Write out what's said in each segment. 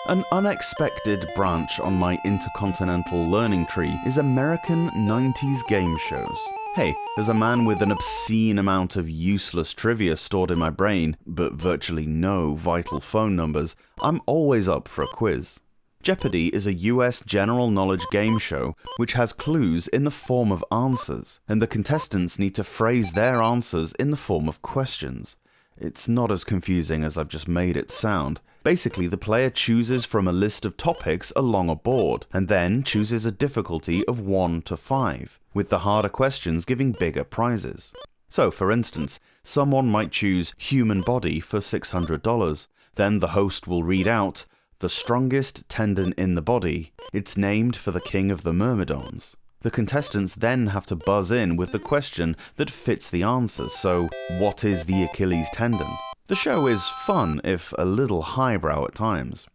An unexpected branch on my intercontinental learning tree is American 90s game shows. Hey, as a man with an obscene amount of useless trivia stored in my brain, but virtually no vital phone numbers, I'm always up for a quiz. Jeopardy is a US general knowledge game show which has clues in the form of answers, and the contestants need to phrase their answers in the form of questions. It's not as confusing as I've just made it sound. Basically, the player chooses from a list of topics along a board, and then chooses a difficulty of 1 to 5, with the harder questions giving bigger prizes. So, for instance, someone might choose human body for $600. Then the host will read out, the strongest tendon in the body, it's named for the king of the myrmidons. The contestants then have to buzz in with the question that fits the answers, so what is the Achilles tendon? The show is fun, if a little highbrow at times.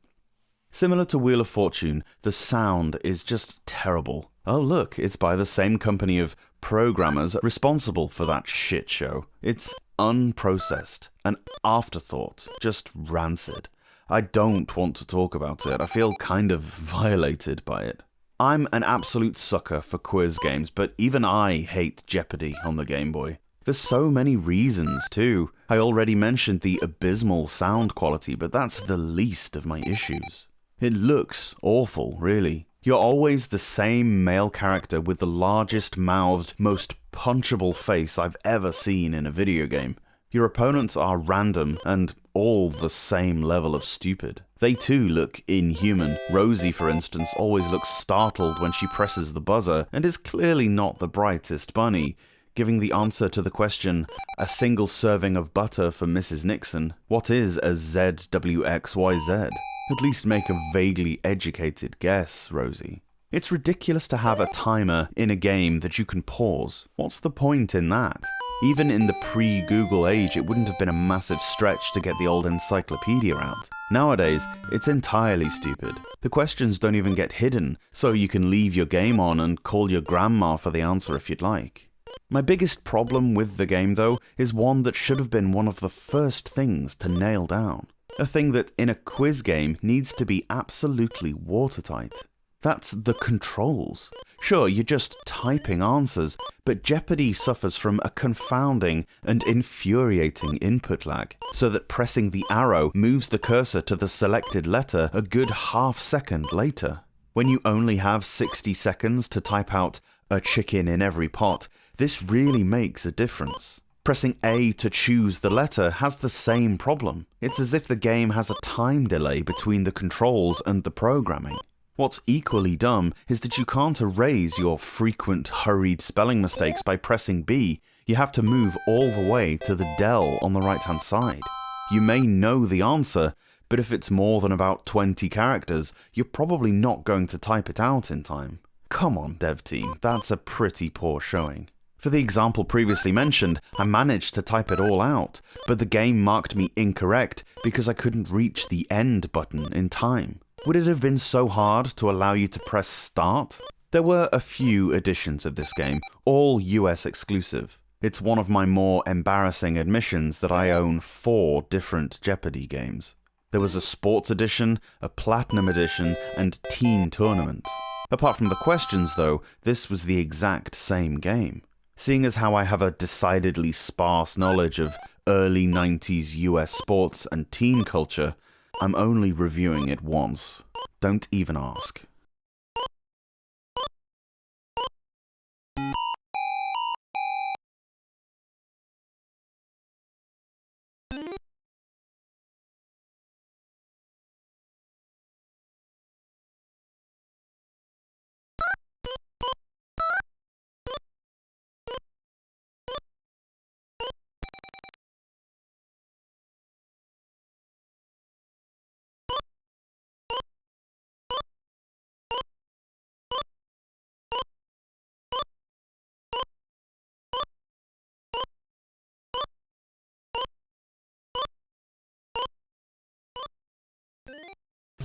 Similar to Wheel of Fortune, the sound is just terrible. Oh look, it's by the same company of programmers responsible for that shit show. It's unprocessed, an afterthought, just rancid. I don't want to talk about it, I feel kind of violated by it. I'm an absolute sucker for quiz games, but even I hate Jeopardy on the Game Boy. There's so many reasons too. I already mentioned the abysmal sound quality, but that's the least of my issues. It looks awful, really. You're always the same male character with the largest mouthed, most punchable face I've ever seen in a video game. Your opponents are random and all the same level of stupid. They too look inhuman. Rosie, for instance, always looks startled when she presses the buzzer and is clearly not the brightest bunny. Giving the answer to the question, a single serving of butter for Mrs. Nixon, what is a ZWXYZ? At least make a vaguely educated guess, Rosie. It's ridiculous to have a timer in a game that you can pause. What's the point in that? Even in the pre-Google age, it wouldn't have been a massive stretch to get the old Encyclopaedia out. Nowadays, it's entirely stupid. The questions don't even get hidden, so you can leave your game on and call your grandma for the answer if you'd like. My biggest problem with the game, though, is one that should have been one of the first things to nail down. A thing that, in a quiz game, needs to be absolutely watertight. That's the controls. Sure, you're just typing answers, but Jeopardy suffers from a confounding and infuriating input lag, so that pressing the arrow moves the cursor to the selected letter a good half-second later. When you only have 60 seconds to type out a chicken in every pot, this really makes a difference. Pressing A to choose the letter has the same problem. It's as if the game has a time delay between the controls and the programming. What's equally dumb is that you can't erase your frequent hurried spelling mistakes by pressing B. You have to move all the way to the del on the right hand side. You may know the answer, but if it's more than about 20 characters, you're probably not going to type it out in time. Come on, dev team, that's a pretty poor showing. For the example previously mentioned, I managed to type it all out, but the game marked me incorrect because I couldn't reach the end button in time. Would it have been so hard to allow you to press start? There were a few editions of this game, all US exclusive. It's one of my more embarrassing admissions that I own 4 different Jeopardy games. There was a sports edition, a platinum edition, and teen tournament. Apart from the questions though, this was the exact same game. Seeing as how I have a decidedly sparse knowledge of early 90s US sports and teen culture, I'm only reviewing it once. Don't even ask.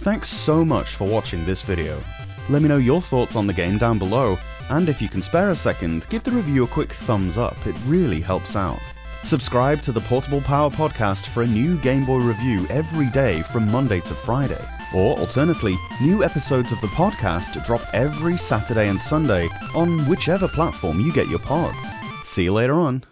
Thanks so much for watching this video. Let me know your thoughts on the game down below, and if you can spare a second, give the review a quick thumbs up, it really helps out. Subscribe to the Portable Power Podcast for a new Game Boy review every day from Monday to Friday. Or alternately, new episodes of the podcast drop every Saturday and Sunday on whichever platform you get your pods. See you later on.